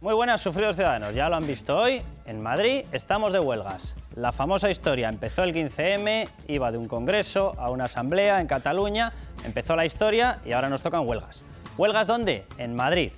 Muy buenas, sufridos ciudadanos. Ya lo han visto hoy. En Madrid estamos de huelgas. La famosa historia empezó el 15M, iba de un congreso a una asamblea en Cataluña, empezó la historia y ahora nos tocan huelgas. ¿Huelgas dónde? En Madrid.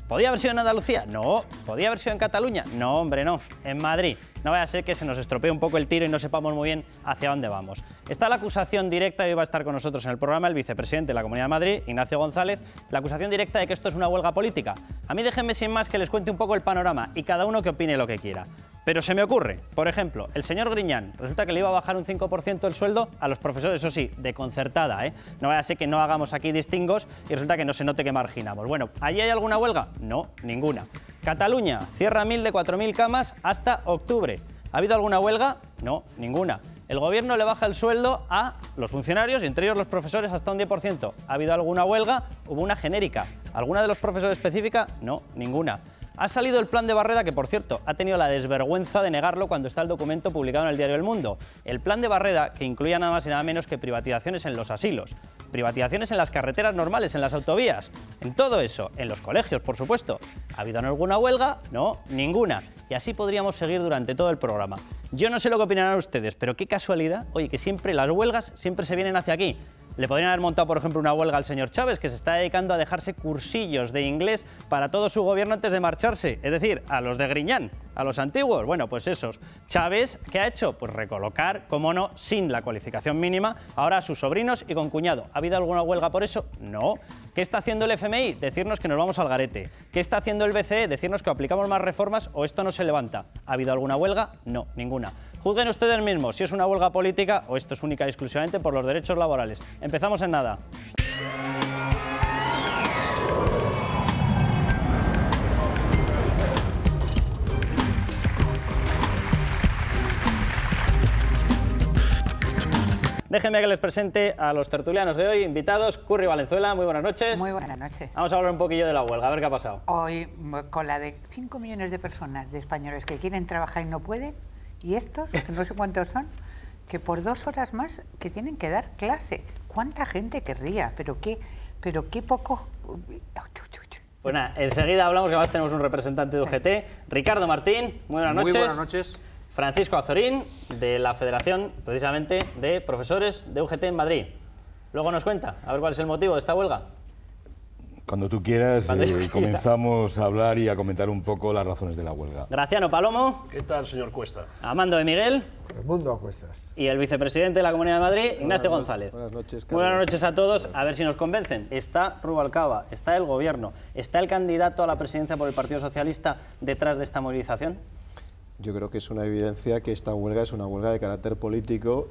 ¿Podía haber sido en Andalucía? No. ¿Podía haber sido en Cataluña? No, hombre, no. En Madrid. No vaya a ser que se nos estropee un poco el tiro y no sepamos muy bien hacia dónde vamos. Está la acusación directa, y hoy va a estar con nosotros en el programa el vicepresidente de la Comunidad de Madrid, Ignacio González, la acusación directa de que esto es una huelga política. A mí déjenme sin más que les cuente un poco el panorama y cada uno que opine lo que quiera. Pero se me ocurre, por ejemplo, el señor Griñán, resulta que le iba a bajar un 5% el sueldo a los profesores, eso sí, de concertada, ¿eh? No vaya a ser que no hagamos aquí distingos y resulta que no se note que marginamos. Bueno, ¿allí hay alguna huelga? No, ninguna. Cataluña cierra 1.000 de 4.000 camas hasta octubre. ¿Ha habido alguna huelga? No, ninguna. El gobierno le baja el sueldo a los funcionarios, y entre ellos los profesores, hasta un 10%. ¿Ha habido alguna huelga? Hubo una genérica. ¿Alguna de los profesores específica? No, ninguna. Ha salido el plan de Barreda, que por cierto ha tenido la desvergüenza de negarlo cuando está el documento publicado en el diario El Mundo. El plan de Barreda, que incluía nada más y nada menos que privatizaciones en los asilos, privatizaciones en las carreteras normales, en las autovías, en todo eso, en los colegios, por supuesto. ¿Ha habido alguna huelga? No, ninguna. Y así podríamos seguir durante todo el programa. Yo no sé lo que opinarán ustedes, pero qué casualidad, oye, que siempre las huelgas siempre se vienen hacia aquí. Le podrían haber montado, por ejemplo, una huelga al señor Chávez, que se está dedicando a dejarse cursillos de inglés para todo su gobierno antes de marcharse. Es decir, a los de Griñán, a los antiguos. Bueno, pues esos. Chávez, ¿qué ha hecho? Pues recolocar, cómo no, sin la cualificación mínima, ahora a sus sobrinos y con cuñado. ¿Ha habido alguna huelga por eso? No. ¿Qué está haciendo el FMI? Decirnos que nos vamos al garete. ¿Qué está haciendo el BCE? Decirnos que aplicamos más reformas o esto no se levanta. ¿Ha habido alguna huelga? No, ninguna. Juzguen ustedes mismos si es una huelga política o esto es única y exclusivamente por los derechos laborales. Empezamos en nada. Déjenme que les presente a los tertulianos de hoy, invitados. Curri Valenzuela, muy buenas noches. Muy buenas noches. Vamos a hablar un poquillo de la huelga, a ver qué ha pasado. Hoy, con la de 5 millones de personas, de españoles que quieren trabajar y no pueden, y estos, que no sé cuántos son, que por 2 horas más que tienen que dar clase. ¿Cuánta gente querría? Pero qué poco... Pues nada, enseguida hablamos, que además tenemos un representante de UGT. Ricardo Martín, muy buenas noches. Muy buenas noches. Francisco Azorín, de la Federación, precisamente, de Profesores de UGT en Madrid. Luego nos cuenta, a ver cuál es el motivo de esta huelga. Cuando tú quieras, comenzamos a hablar y a comentar un poco las razones de la huelga. Graciano Palomo. ¿Qué tal, señor Cuesta? Amando de Miguel. El mundo a cuestas. Y el vicepresidente de la Comunidad de Madrid, Ignacio González. Buenas noches, Carlos. Muy buenas noches a todos. A ver si nos convencen. Está Rubalcaba, está el Gobierno, está el candidato a la presidencia por el Partido Socialista detrás de esta movilización. Yo creo que es una evidencia que esta huelga es una huelga de carácter político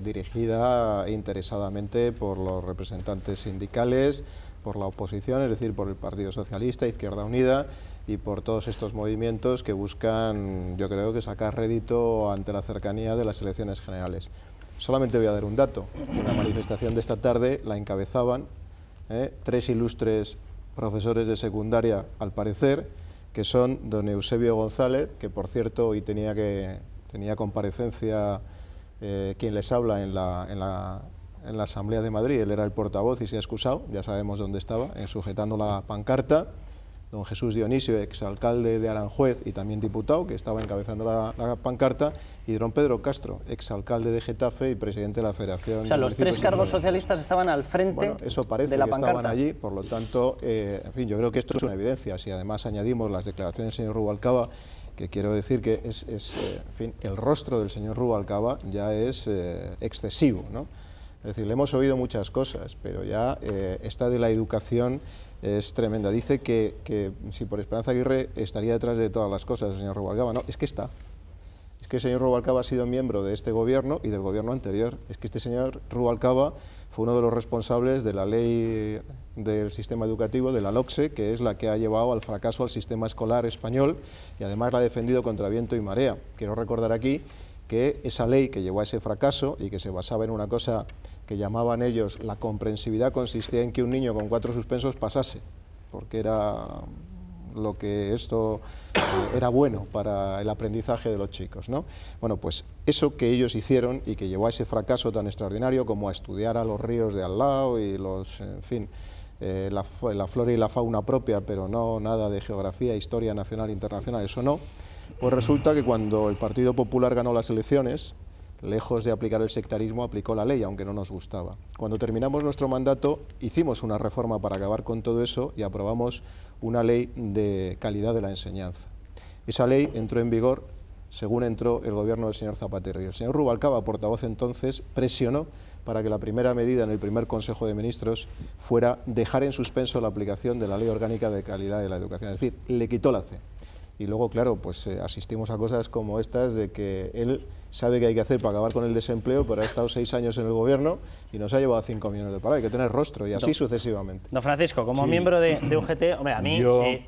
dirigida interesadamente por los representantes sindicales, por la oposición, es decir, por el Partido Socialista, Izquierda Unida y por todos estos movimientos que buscan, yo creo, que sacar rédito ante la cercanía de las elecciones generales. Solamente voy a dar un dato. La manifestación de esta tarde la encabezaban 3 ilustres profesores de secundaria, al parecer, que son don Eusebio González, que por cierto hoy tenía comparecencia quien les habla en la Asamblea de Madrid. Él era el portavoz y se ha excusado, ya sabemos dónde estaba, sujetando la pancarta. Don Jesús Dionisio, exalcalde de Aranjuez y también diputado, que estaba encabezando la pancarta, y don Pedro Castro, exalcalde de Getafe y presidente de la Federación. O sea, los 3 cargos socialistas estaban al frente eso parece de la que pancarta. Estaban allí, por lo tanto, en fin, yo creo que esto es una evidencia. Si además añadimos las declaraciones del señor Rubalcaba, que quiero decir que en fin, el rostro del señor Rubalcaba ya es excesivo, ¿no? Es decir, le hemos oído muchas cosas, pero ya esta de la educación es tremenda. Dice que si por Esperanza Aguirre estaría detrás de todas las cosas el señor Rubalcaba. No, es que está. Es que el señor Rubalcaba ha sido miembro de este gobierno y del gobierno anterior. Es que este señor Rubalcaba fue uno de los responsables de la ley del sistema educativo, de la LOCSE, que es la que ha llevado al fracaso al sistema escolar español, y además la ha defendido contra viento y marea. Quiero recordar aquí que esa ley que llevó a ese fracaso y que se basaba en una cosa que llamaban ellos la comprensividad, consistía en que un niño con 4 suspensos pasase, porque era lo que esto era bueno para el aprendizaje de los chicos, ¿no? Bueno, pues eso que ellos hicieron y que llevó a ese fracaso tan extraordinario como a estudiar a los ríos de al lado y los, en fin, la flora y la fauna propia, pero no nada de geografía, historia nacional e internacional, eso no. Pues resulta que cuando el Partido Popular ganó las elecciones, lejos de aplicar el sectarismo, aplicó la ley, aunque no nos gustaba. Cuando terminamos nuestro mandato, hicimos una reforma para acabar con todo eso y aprobamos una ley de calidad de la enseñanza. Esa ley entró en vigor según entró el gobierno del señor Zapatero. Y el señor Rubalcaba, portavoz entonces, presionó para que la primera medida en el primer Consejo de Ministros fuera dejar en suspenso la aplicación de la Ley Orgánica de Calidad de la Educación. Es decir, le quitó la C. Y luego, claro, pues asistimos a cosas como estas de que él sabe qué hay que hacer para acabar con el desempleo, pero ha estado 6 años en el gobierno y nos ha llevado 5 millones de parados. Hay que tener rostro y así sucesivamente. Don Francisco, como miembro de UGT, hombre, a mí,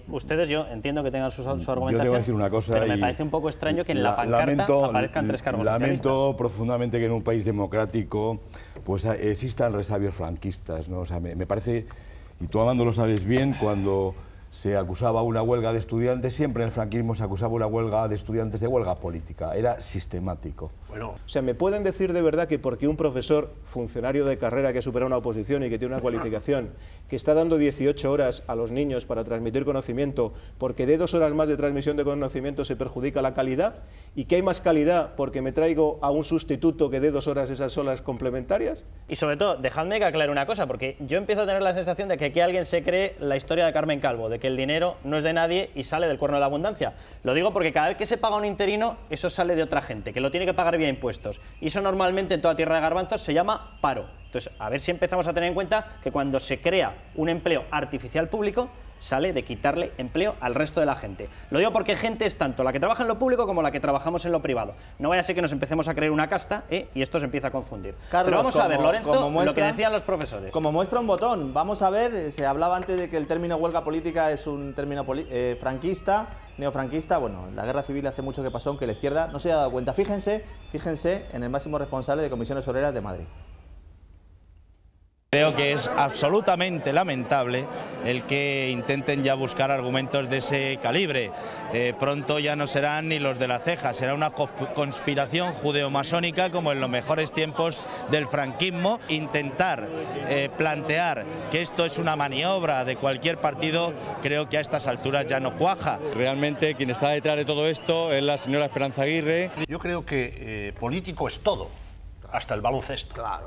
ustedes, yo entiendo que tengan su argumentación, yo tengo que decir una cosa, pero me parece un poco extraño que en la pancarta aparezcan 3 cargos socialistas. Lamento profundamente que en un país democrático pues existan resabios franquistas, ¿no? O sea, me parece, y tú, Amando, lo sabes bien, cuando se acusaba una huelga de estudiantes, siempre en el franquismo se acusaba una huelga de estudiantes de huelga política, era sistemático. Bueno, o sea, ¿me pueden decir de verdad que porque un profesor, funcionario de carrera que supera una oposición y que tiene una cualificación, que está dando 18 horas a los niños para transmitir conocimiento, porque de 2 horas más de transmisión de conocimiento se perjudica la calidad? ¿Y que hay más calidad porque me traigo a un sustituto que dé 2 horas esas horas complementarias? Y sobre todo, dejadme que aclare una cosa, porque yo empiezo a tener la sensación de que aquí alguien se cree la historia de Carmen Calvo, de que el dinero no es de nadie y sale del cuerno de la abundancia. Lo digo porque cada vez que se paga un interino, eso sale de otra gente, que lo tiene que pagar vía impuestos. Y eso normalmente en toda tierra de garbanzos se llama paro. Entonces, a ver si empezamos a tener en cuenta que cuando se crea un empleo artificial público, sale de quitarle empleo al resto de la gente. Lo digo porque gente es tanto la que trabaja en lo público como la que trabajamos en lo privado. No vaya a ser que nos empecemos a creer una casta y esto se empieza a confundir. Carlos, pero vamos a ver, Lorenzo, lo que decían los profesores. Como muestra un botón, vamos a ver, se hablaba antes de que el término huelga política es un término franquista, neofranquista. Bueno, la guerra civil hace mucho que pasó, aunque la izquierda no se haya dado cuenta. Fíjense en el máximo responsable de Comisiones Obreras de Madrid. Creo que es absolutamente lamentable el que intenten ya buscar argumentos de ese calibre. Pronto ya no serán ni los de la ceja, será una conspiración judeomasónica como en los mejores tiempos del franquismo. Intentar plantear que esto es una maniobra de cualquier partido, creo que a estas alturas ya no cuaja. Realmente quien está detrás de todo esto es la señora Esperanza Aguirre. Yo creo que político es todo, hasta el baloncesto. Claro.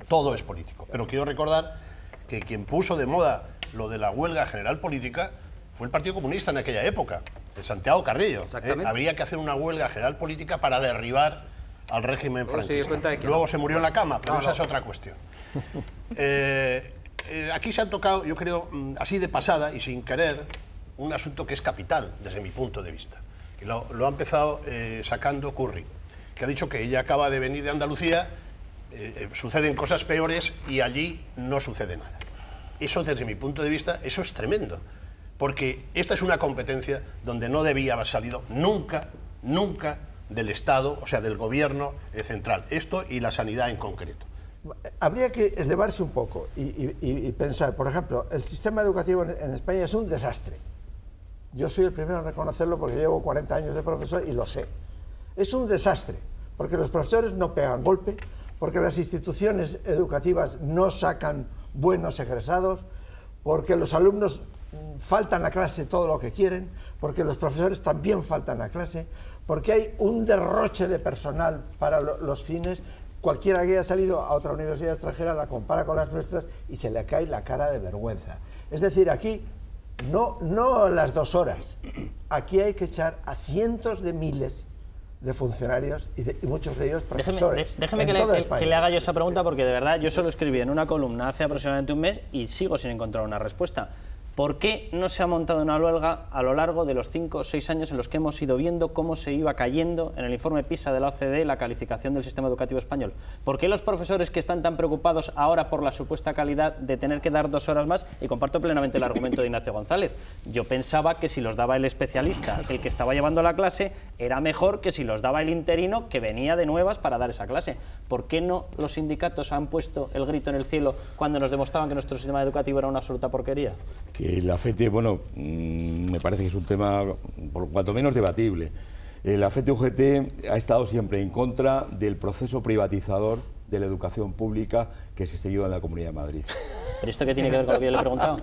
Todo es político. Pero quiero recordar que quien puso de moda lo de la huelga general política fue el Partido Comunista en aquella época, el Santiago Carrillo. Habría que hacer una huelga general política para derribar al régimen franquista. Luego se murió en la cama, pero esa es otra cuestión. Aquí se han tocado, yo creo, así de pasada y sin querer, un asunto que es capital desde mi punto de vista. Y lo ha empezado sacando Curry, que ha dicho que ella acaba de venir de Andalucía. Suceden cosas peores y allí no sucede nada. Eso, desde mi punto de vista, eso es tremendo, porque esta es una competencia donde no debía haber salido nunca del Estado, o sea, del gobierno central, esto y la sanidad en concreto. Habría que elevarse un poco y pensar, por ejemplo, el sistema educativo en España es un desastre. Yo soy el primero en reconocerlo porque llevo 40 años de profesor y lo sé. Es un desastre, porque los profesores no pegan golpe, porque las instituciones educativas no sacan buenos egresados, porque los alumnos faltan a clase todo lo que quieren, porque los profesores también faltan a clase, porque hay un derroche de personal para los fines. Cualquiera que haya salido a otra universidad extranjera la compara con las nuestras y se le cae la cara de vergüenza. Es decir, aquí no las 2 horas, aquí hay que echar a cientos de miles de funcionarios y muchos de ellos profesores. Déjeme que le haga yo esa pregunta, porque de verdad yo se lo escribí en una columna hace aproximadamente un mes y sigo sin encontrar una respuesta. ¿Por qué no se ha montado una huelga a lo largo de los 5 o 6 años en los que hemos ido viendo cómo se iba cayendo en el informe PISA de la OCDE la calificación del sistema educativo español? ¿Por qué los profesores que están tan preocupados ahora por la supuesta calidad de tener que dar 2 horas más? Y comparto plenamente el argumento de Ignacio González. Yo pensaba que si los daba el especialista, el que estaba llevando la clase, era mejor que si los daba el interino que venía de nuevas para dar esa clase. ¿Por qué no los sindicatos han puesto el grito en el cielo cuando nos demostraban que nuestro sistema educativo era una absoluta porquería? La FETE, bueno, me parece que es un tema por cuanto menos debatible. La FETE-UGT ha estado siempre en contra del proceso privatizador de la educación pública que se ha seguido en la Comunidad de Madrid. ¿Pero esto qué tiene que ver con lo que yo le he preguntado?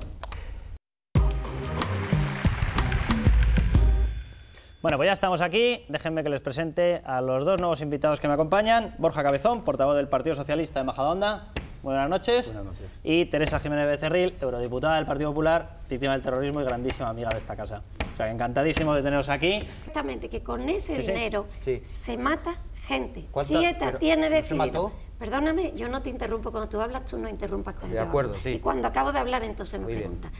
Bueno, pues ya estamos aquí. Déjenme que les presente a los dos nuevos invitados que me acompañan. Borja Cabezón, portavoz del Partido Socialista de Majadahonda. Buenas noches. Buenas noches. Y Teresa Jiménez Becerril, eurodiputada del Partido Popular, víctima del terrorismo y grandísima amiga de esta casa. O sea, encantadísimo de teneros aquí. Exactamente, que con ese dinero se mata gente. ¿Cuánta? Si ETA tiene ¿se decidido... mató? Perdóname, yo no te interrumpo cuando tú hablas, tú no interrumpas cuando yo hablo. De acuerdo, sí. Y cuando acabo de hablar, entonces me preguntas.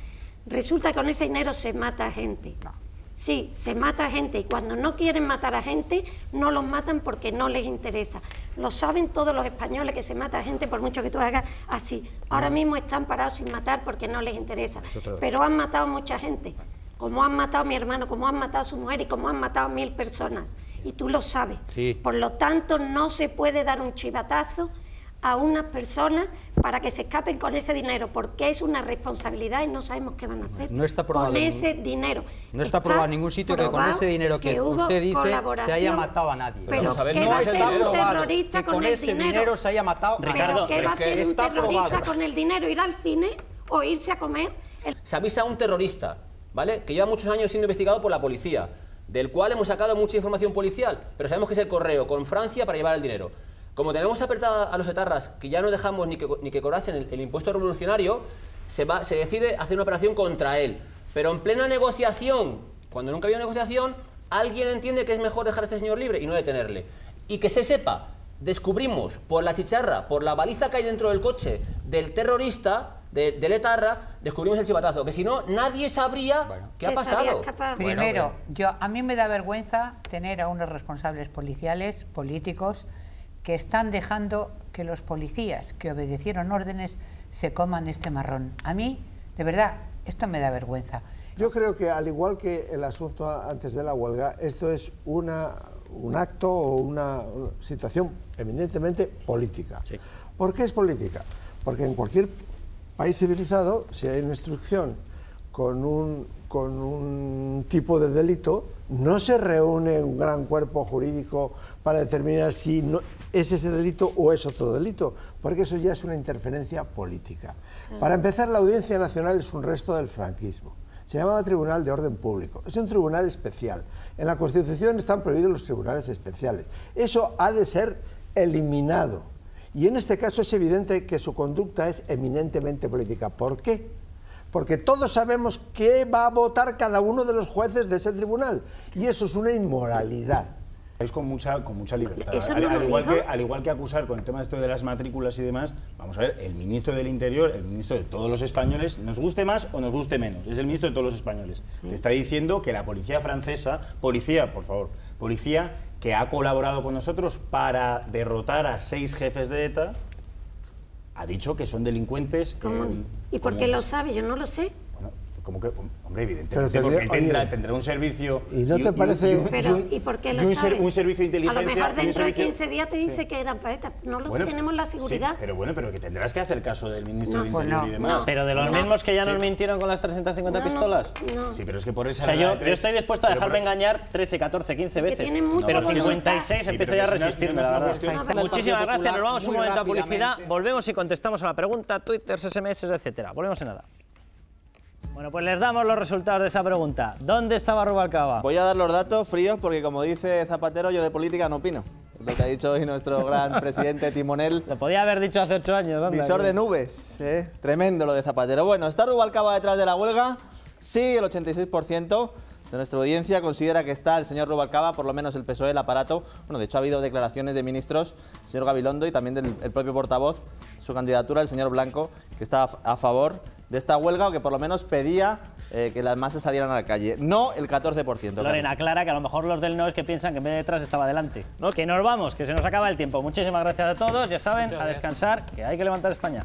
Resulta que con ese dinero se mata gente. No. Sí, se mata gente, y cuando no quieren matar a gente, no los matan porque no les interesa. Lo saben todos los españoles que se mata a gente, por mucho que tú hagas así. Ahora mismo están parados sin matar porque no les interesa. Pero han matado mucha gente, como han matado a mi hermano, como han matado a su mujer y como han matado a 1000 personas. Y tú lo sabes. Sí. Por lo tanto, no se puede dar un chivatazo a unas personas para que se escapen con ese dinero, porque es una responsabilidad y no sabemos qué van a hacer no está probado con ese dinero. No está probado en ningún sitio que con ese dinero que usted dice se haya matado a nadie. Pero ¿qué va a hacer un terrorista con el dinero? Se haya matado Ricardo, ¿qué va a hacer un terrorista con el dinero? ¿Ir al cine o irse a comer? Se avisa a un terrorista, ¿vale?, que lleva muchos años siendo investigado por la policía, del cual hemos sacado mucha información policial, pero sabemos que es el correo con Francia para llevar el dinero. Como tenemos apretado a los etarras, que ya no dejamos ni que cobrasen el impuesto revolucionario, se decide hacer una operación contra él. Pero en plena negociación, cuando nunca había negociación, alguien entiende que es mejor dejar a este señor libre y no detenerle. Y que se sepa, descubrimos por la chicharra, por la baliza que hay dentro del coche del terrorista, del etarra, descubrimos el chivatazo, que si no, nadie sabría qué ha pasado. Primero, a mí me da vergüenza tener a unos responsables policiales, políticos, que están dejando que los policías que obedecieron órdenes se coman este marrón. A mí, de verdad, esto me da vergüenza. Yo creo que, al igual que el asunto antes de la huelga, esto es un acto o una situación eminentemente política. Sí. ¿Por qué es política? Porque en cualquier país civilizado, si hay una instrucción con un tipo de delito, no se reúne un gran cuerpo jurídico para determinar si es ese delito o es otro delito, porque eso ya es una interferencia política. Para empezar, la Audiencia Nacional es un resto del franquismo. Se llamaba Tribunal de Orden Público. Es un tribunal especial. En la Constitución están prohibidos los tribunales especiales. Eso ha de ser eliminado. Y en este caso es evidente que su conducta es eminentemente política. ¿Por qué? Porque todos sabemos qué va a votar cada uno de los jueces de ese tribunal. Y eso es una inmoralidad. Es con mucha libertad. Al igual que acusar con el tema de esto de las matrículas y demás, vamos a ver, el ministro del Interior, el ministro de todos los españoles, nos guste más o nos guste menos, es el ministro de todos los españoles. Sí. Te está diciendo que la policía francesa, policía que ha colaborado con nosotros para derrotar a 6 jefes de ETA, ha dicho que son delincuentes. ¿Y por qué lo sabe? Yo no lo sé. Bueno, como que, hombre, evidentemente, porque él tendrá un servicio. ¿Y no te parece? ¿Y por qué lo sabe? Un servicio de inteligencia. A lo mejor dentro de 15 días te dice que eran paetas. No tenemos la seguridad. Sí, pero que tendrás que hacer caso del ministro de Interior y demás. No, pero de los mismos que ya nos mintieron con las 350 pistolas. No. Sí, pero es que por esa. O sea, yo estoy dispuesto a dejarme engañar 13, 14, 15 veces. Pero 56 empiezo ya a resistirme, la verdad. Muchísimas gracias. Nos vamos un momento a publicidad. Volvemos y contestamos a la pregunta, Twitter, SMS, etcétera. Volvemos en nada. Bueno, pues les damos los resultados de esa pregunta. ¿Dónde estaba Rubalcaba? Voy a dar los datos fríos porque, como dice Zapatero, yo de política no opino. Lo que ha dicho hoy nuestro gran presidente timonel. Lo podía haber dicho hace 8 años. Visor de nubes. Tremendo lo de Zapatero. Bueno, ¿está Rubalcaba detrás de la huelga? Sí, el 86% de nuestra audiencia considera que está el señor Rubalcaba, por lo menos el PSOE, el aparato. Bueno, de hecho ha habido declaraciones de ministros, el señor Gabilondo y también del propio portavoz, su candidatura, el señor Blanco, que está a favor de esta huelga o que por lo menos pedía que las masas salieran a la calle. No el 14%. Lorena, aclara que a lo mejor los del no es que piensan que en vez de detrás estaba delante. No. Que nos vamos, que se nos acaba el tiempo. Muchísimas gracias a todos. Ya saben, a descansar, que hay que levantar España.